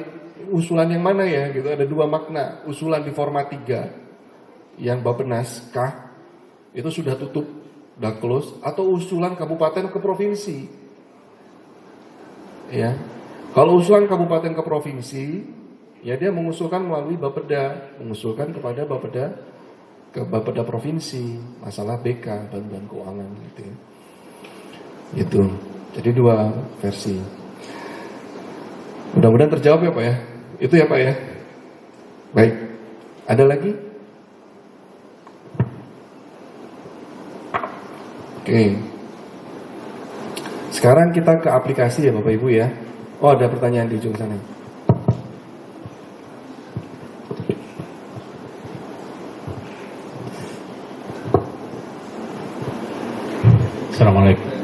usulan yang mana ya gitu. Ada dua makna, usulan di format 3 yang Bappenas kah itu sudah tutup, udah close, atau usulan kabupaten ke provinsi. Ya. Kalau usulan kabupaten ke provinsi, ya dia mengusulkan melalui Bapeda, mengusulkan kepada Bapeda ke Bapeda provinsi masalah BK, bantuan keuangan gitu ya. Gitu. Jadi dua versi. Mudah-mudahan terjawab ya Pak ya. Itu ya Pak ya. Baik. Ada lagi? Oke. Sekarang kita ke aplikasi ya Bapak Ibu ya. Oh, ada pertanyaan di ujung sana.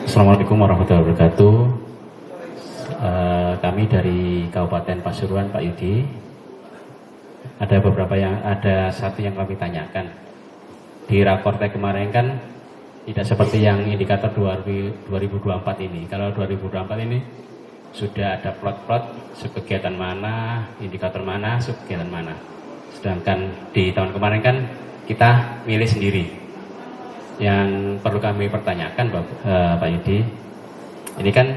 Assalamualaikum warahmatullahi wabarakatuh. Kami dari Kabupaten Pasuruan, Pak Yudi. Ada satu yang kami tanyakan. Di Rakortek kemarin kan tidak seperti yang indikator 2024 ini. Kalau 2024 ini sudah ada plot-plot subkegiatan mana, indikator mana, subkegiatan mana. Sedangkan di tahun kemarin kan kita milih sendiri. Yang perlu kami pertanyakan Pak Yudi, ini kan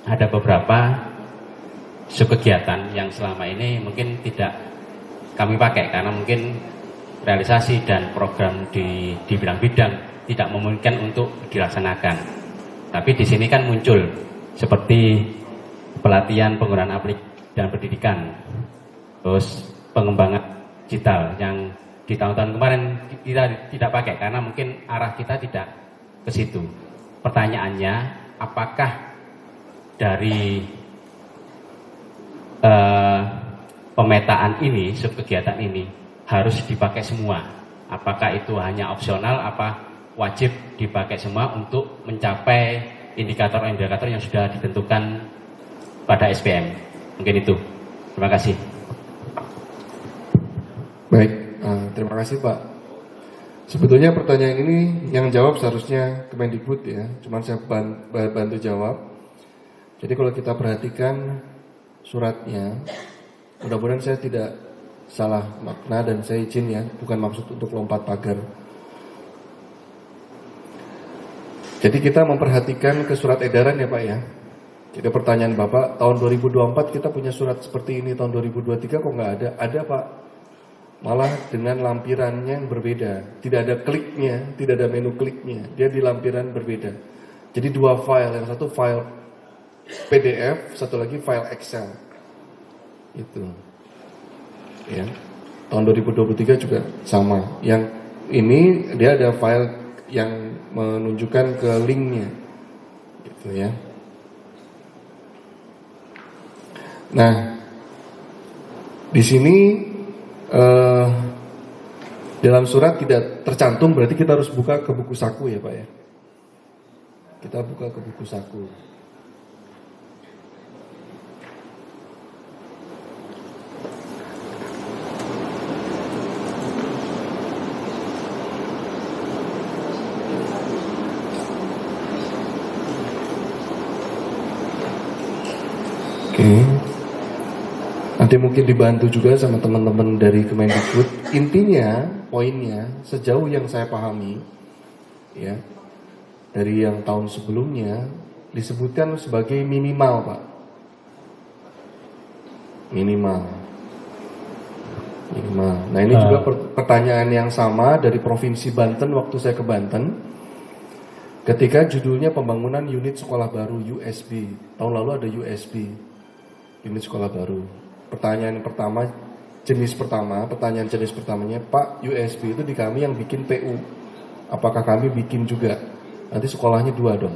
ada beberapa subkegiatan yang selama ini mungkin tidak kami pakai karena mungkin realisasi dan program di bidang-bidang tidak memungkinkan untuk dilaksanakan. Tapi di sini kan muncul seperti pelatihan penggunaan aplikasi dan pendidikan, terus pengembangan digital yang di tahun-tahun kemarin kita tidak pakai karena mungkin arah kita tidak ke situ. Pertanyaannya, apakah dari pemetaan ini, subkegiatan ini harus dipakai semua? Apakah itu hanya opsional, apa wajib dipakai semua untuk mencapai indikator-indikator yang sudah ditentukan pada SPM? Mungkin itu. Terima kasih. Baik, terima kasih Pak. Sebetulnya pertanyaan ini yang jawab seharusnya Kemendikbud ya, cuman saya bantu jawab. Jadi kalau kita perhatikan suratnya, mudah-mudahan saya tidak salah makna dan saya izin ya, bukan maksud untuk lompat pagar. Jadi kita memperhatikan ke surat edaran ya Pak ya. Jadi pertanyaan Bapak, tahun 2024 kita punya surat seperti ini, tahun 2023 kok nggak ada? Ada Pak. Malah dengan lampirannya yang berbeda. Tidak ada kliknya, tidak ada menu kliknya. Dia di lampiran berbeda. Jadi dua file, yang satu file PDF, satu lagi file Excel. Itu. Ya. Tahun 2023 juga sama. Yang ini dia ada file yang menunjukkan ke linknya. Gitu ya. Nah, di sini dalam surat tidak tercantum, berarti kita harus buka ke buku saku ya Pak ya. Kita buka ke buku saku. Oke. Nanti mungkin dibantu juga sama teman-teman dari Kemendikbud. Intinya, poinnya, sejauh yang saya pahami, ya, dari yang tahun sebelumnya disebutkan sebagai minimal, Pak. Minimal. Nah ini juga pertanyaan yang sama dari Provinsi Banten waktu saya ke Banten. Ketika judulnya pembangunan unit sekolah baru USB. Tahun lalu ada USB, unit sekolah baru. Pertanyaan jenis pertamanya, Pak, USB itu di kami yang bikin PU. Apakah kami bikin juga? Nanti sekolahnya 2 dong.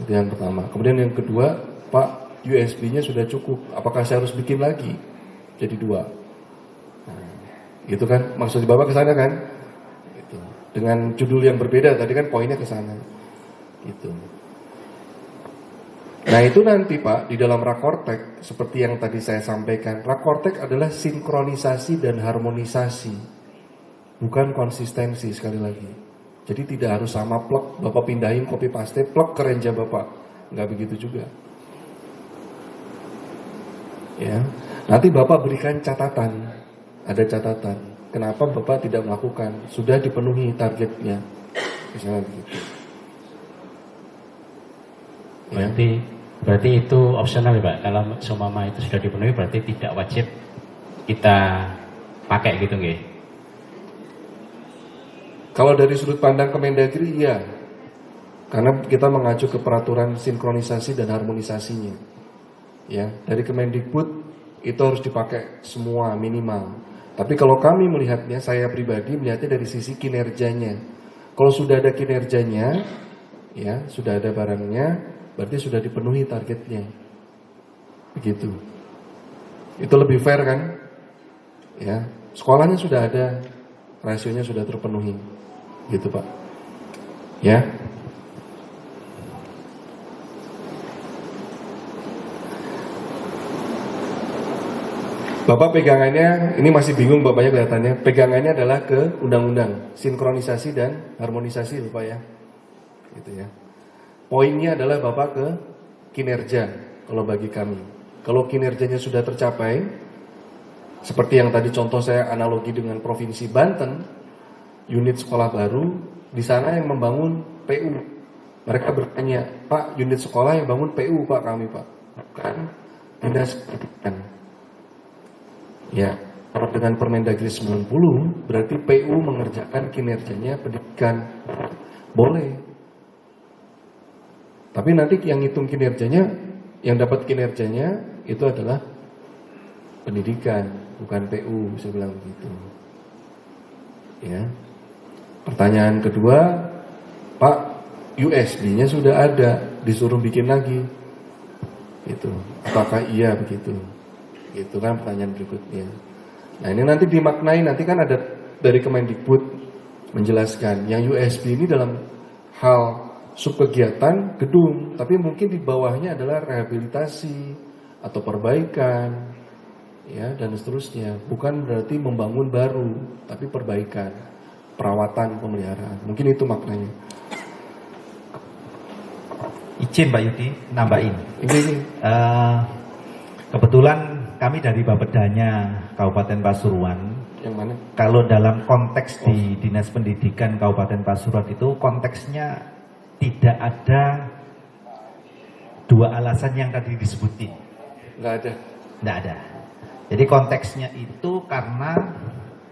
Itu yang pertama. Kemudian yang kedua, Pak, USB-nya sudah cukup. Apakah saya harus bikin lagi? Jadi 2. Nah, gitu kan? Maksud Bapak ke sana kan? Gitu. Dengan judul yang berbeda, tadi kan poinnya ke sana. Gitu. Nah itu nanti Pak, di dalam Rakortek, seperti yang tadi saya sampaikan, Rakortek adalah sinkronisasi dan harmonisasi, bukan konsistensi sekali lagi. Jadi tidak harus sama plug, Bapak pindahin copy paste, plug ke renja Bapak, nggak begitu juga. Ya, Nanti Bapak berikan catatan, ada catatan. Kenapa Bapak tidak melakukan? Sudah dipenuhi targetnya, misalnya begitu. Ya. Berarti itu opsional ya Pak. Kalau seumpama itu sudah dipenuhi berarti tidak wajib kita pakai gitu nggih. Kalau dari sudut pandang Kemendagri, iya. Karena kita mengacu ke peraturan sinkronisasi dan harmonisasinya. Ya, dari Kemendikbud itu harus dipakai semua minimal. Tapi kalau kami melihatnya, saya pribadi melihatnya dari sisi kinerjanya. Kalau sudah ada kinerjanya, ya, sudah ada barangnya, berarti sudah dipenuhi targetnya. Begitu. Itu lebih fair kan? Ya, sekolahnya sudah ada, rasionya sudah terpenuhi. Gitu Pak. Ya. Bapak pegangannya, ini masih bingung Bapaknya kelihatannya. Pegangannya adalah ke undang-undang, sinkronisasi dan harmonisasi Bapak ya. Gitu ya. Poinnya adalah Bapak ke kinerja kalau bagi kami. Kalau kinerjanya sudah tercapai, seperti yang tadi contoh saya analogi dengan Provinsi Banten, unit sekolah baru, di sana yang membangun PU. Mereka bertanya, Pak, unit sekolah yang bangun PU Pak kami Pak. Bukan dinas pendidikan. Ya, kalau dengan Permendagri 90, berarti PU mengerjakan kinerjanya pendidikan. Boleh. Tapi nanti yang hitung kinerjanya, yang dapat kinerjanya itu adalah pendidikan, bukan PU, saya bilang begitu. Ya. Pertanyaan kedua, Pak, USB-nya sudah ada, disuruh bikin lagi. Itu. Apakah iya begitu? Itu kan pertanyaan berikutnya. Nah ini nanti dimaknai, nanti kan ada dari Kemendikbud menjelaskan yang USB ini dalam hal subkegiatan gedung, tapi mungkin di bawahnya adalah rehabilitasi atau perbaikan, ya dan seterusnya. Bukan berarti membangun baru, tapi perbaikan, perawatan, pemeliharaan. Mungkin itu maknanya. Izin Pak Yudi nambahin. Ini. Kebetulan kami dari Bapedanya Kabupaten Pasuruan. Yang mana? Kalau dalam konteks di Dinas Pendidikan Kabupaten Pasuruan itu konteksnya tidak ada dua alasan yang tadi disebutin. Nggak ada. Nggak ada. Jadi konteksnya itu karena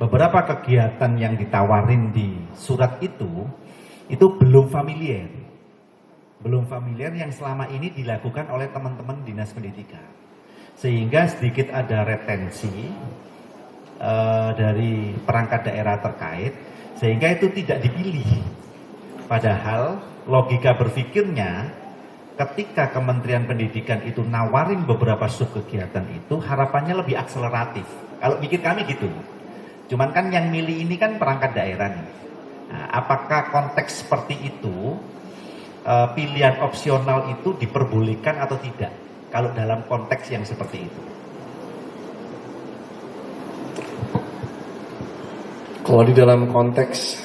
beberapa kegiatan yang ditawarin di surat itu belum familiar. Belum familiar yang selama ini dilakukan oleh teman-teman Dinas Pendidikan. Sehingga sedikit ada retensi dari perangkat daerah terkait, sehingga itu tidak dipilih. Padahal logika berpikirnya, ketika Kementerian Pendidikan itu nawarin beberapa subkegiatan itu, harapannya lebih akseleratif. Kalau pikir kami gitu. Cuman kan yang milih ini kan perangkat daerah nih. Nah, apakah konteks seperti itu, pilihan opsional itu diperbolehkan atau tidak? Kalau dalam konteks yang seperti itu. Kalau di dalam konteks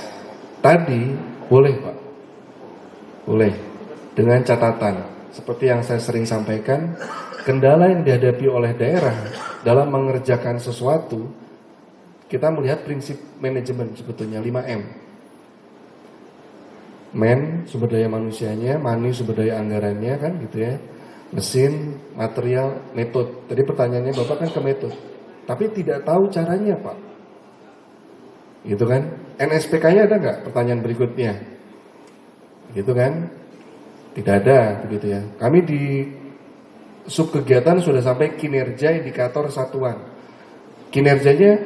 tadi, boleh Pak. Boleh. Dengan catatan, seperti yang saya sering sampaikan, kendala yang dihadapi oleh daerah dalam mengerjakan sesuatu, kita melihat prinsip manajemen sebetulnya 5M. Men, sumber daya manusianya, money, sumber daya anggarannya kan gitu ya. Mesin, material, metode. Tadi pertanyaannya Bapak kan ke metode. Tapi tidak tahu caranya Pak. Gitu kan? NSPK-nya ada nggak? Pertanyaan berikutnya. Gitu kan? Tidak ada begitu ya. Kami di subkegiatan sudah sampai kinerja indikator satuan. Kinerjanya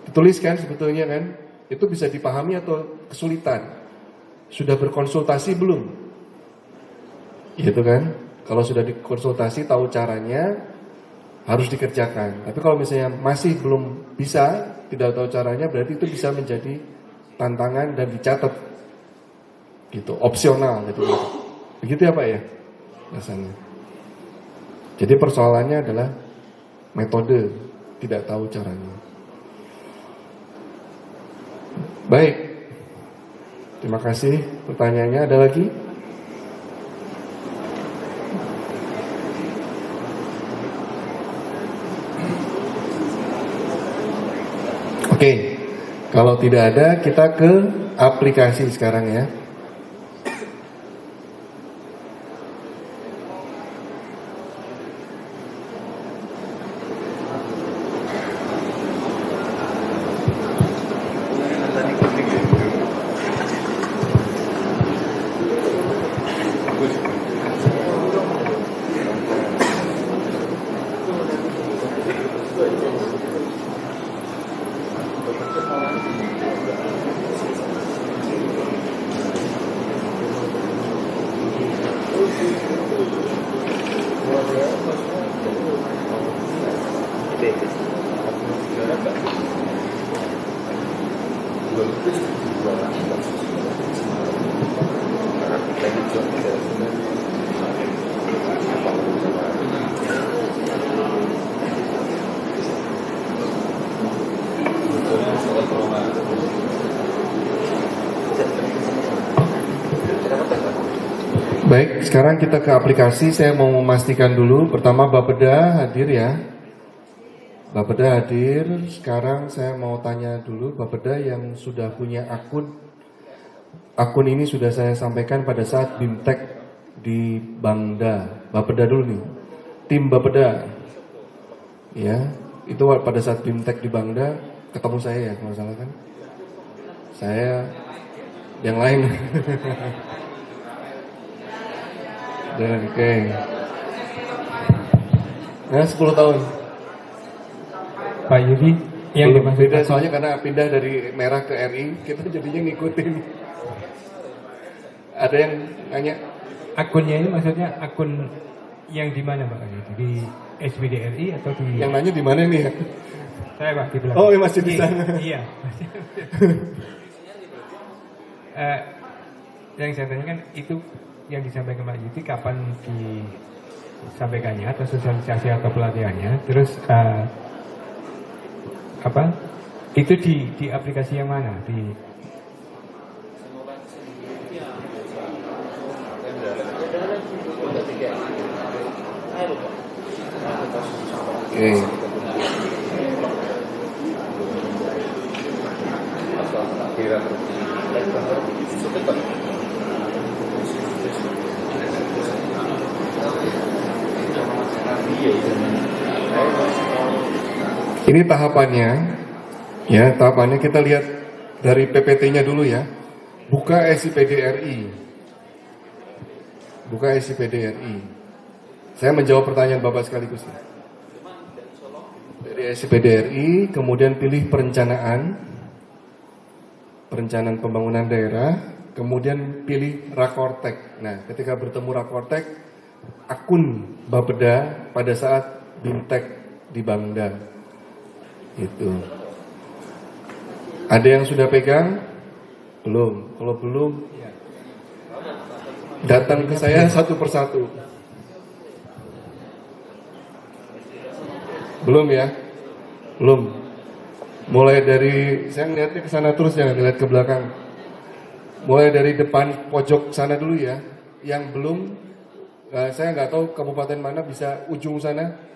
dituliskan sebetulnya kan. Itu bisa dipahami atau kesulitan. Sudah berkonsultasi belum? Gitu kan? Kalau sudah dikonsultasi tahu caranya, harus dikerjakan. Tapi kalau misalnya masih belum bisa, tidak tahu caranya, berarti itu bisa menjadi tantangan dan dicatat. Gitu, opsional gitu. Begitu ya Pak ya? Rasanya. Jadi persoalannya adalah metode, tidak tahu caranya. Baik. Terima kasih. Pertanyaannya ada lagi? Oke, kalau tidak ada kita ke aplikasi sekarang ya. Baik, sekarang kita ke aplikasi. Saya mau memastikan dulu. Pertama Bapeda hadir ya. Bapeda hadir. Sekarang saya mau tanya dulu Bapeda yang sudah punya akun. Akun ini sudah saya sampaikan pada saat BIMTEK di Bangda. Bapeda dulu nih. Tim Bapeda. Ya, itu pada saat BIMTEK di Bangda ketemu saya ya, kalau salah kan. Saya yang lain. Oke. Nah, 10 tahun. Pak Yudi yang belum dimaksud beda soalnya karena pindah dari merah ke RI, kita jadinya ngikutin. Ada yang nanya akunnya ini maksudnya akun yang di mana Pak Yudi? Di SBDRI atau di yang nanya di mana nih ya? saya Pak di belakang. Oh, iya, masih di sana. Iya. Yang saya tanyakan itu yang disampaikan Pak Yudi kapan disampaikannya atau sosialisasi atau pelatihannya, terus apa itu di aplikasi yang mana di Oke. Ini tahapannya, ya tahapannya kita lihat dari PPT-nya dulu ya. Buka SIPDRI. Buka SIPDRI. Saya menjawab pertanyaan Bapak sekaligus ya. Dari SIPDRI, kemudian pilih perencanaan pembangunan daerah, kemudian pilih Rakortek. Nah, ketika bertemu Rakortek, akun Bapeda pada saat BIMTEK di Bangda. Itu. Ada yang sudah pegang? Belum. Kalau belum, datang ke saya satu persatu. Belum ya? Belum. Mulai dari, saya ngeliatnya ke sana terus, jangan lihat ke belakang. Mulai dari depan pojok sana dulu ya. Yang belum, saya nggak tahu kabupaten mana, bisa ujung sana.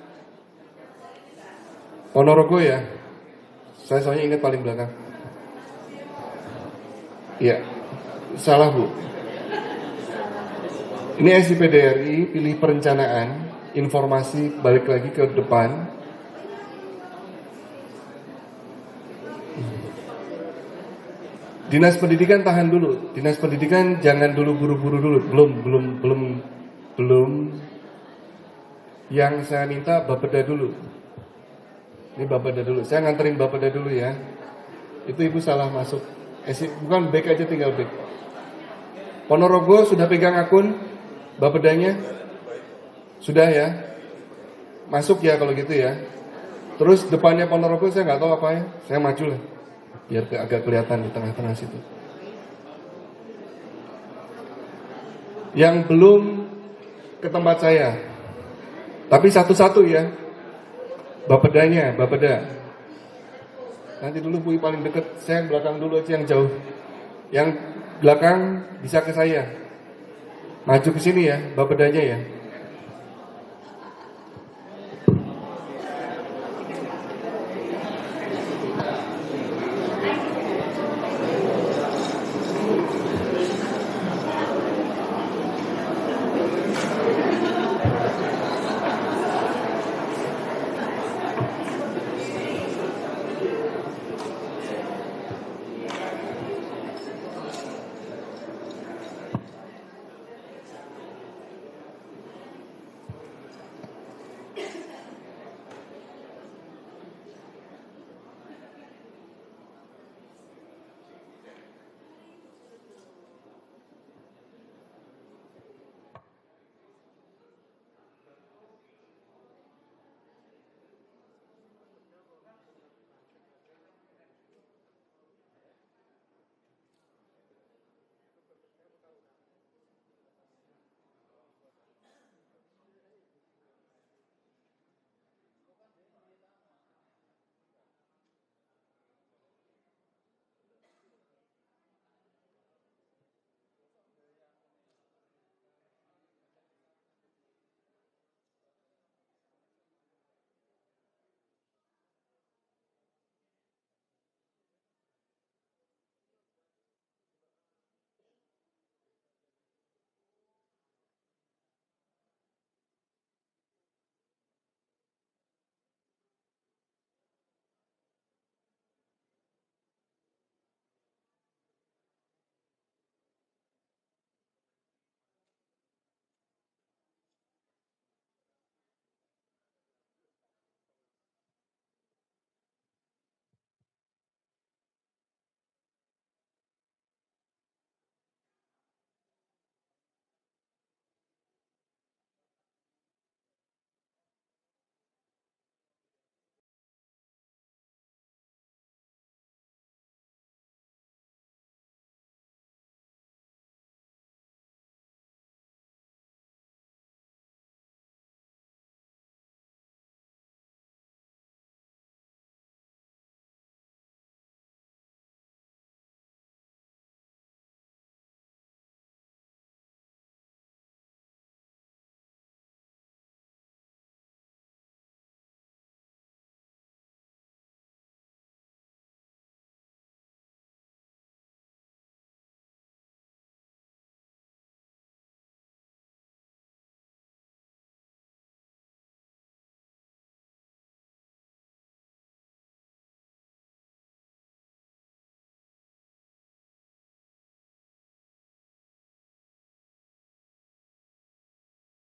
Ponorogo ya. Saya soalnya ingat paling belakang. Iya. Salah Bu. Ini SIPDRI, pilih perencanaan, informasi, balik lagi ke depan. Dinas Pendidikan tahan dulu. Dinas Pendidikan jangan dulu buru-buru dulu. Belum. Yang saya minta Bapeda dulu. Ini Bapeda dulu. Saya nganterin Bapeda dulu ya. Itu Ibu salah masuk. Bukan back aja, tinggal back. Ponorogo sudah pegang akun Bapedanya? Sudah ya? Masuk ya kalau gitu ya. Terus depannya Ponorogo saya nggak tahu apa ya. Saya maju lah. Biar agak kelihatan di tengah-tengah situ. Yang belum ke tempat saya. Tapi satu-satu ya. Bapedanya, Bapeda. Nanti dulu Bu paling deket, saya belakang dulu aja yang jauh. Yang belakang bisa ke saya. Maju ke sini ya, Bapedanya ya.